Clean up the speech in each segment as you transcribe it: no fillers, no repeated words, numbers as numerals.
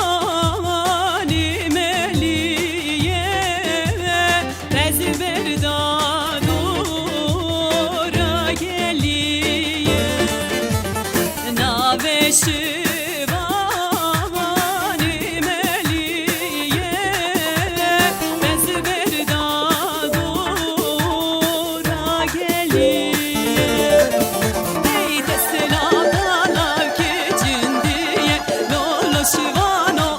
şivani meliye rezberdadura geliye nave şivani meliye rezberdadura geliye ey desteladalar keçindiye lolo şivano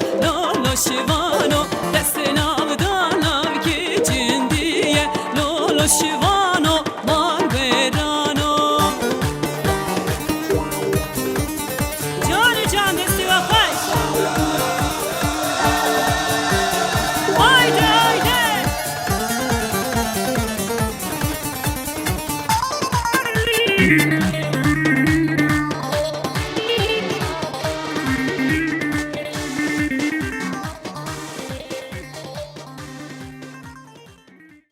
şivano desteladalar keçindiye lolo şivano malverano canı can desti vakay haydi haydi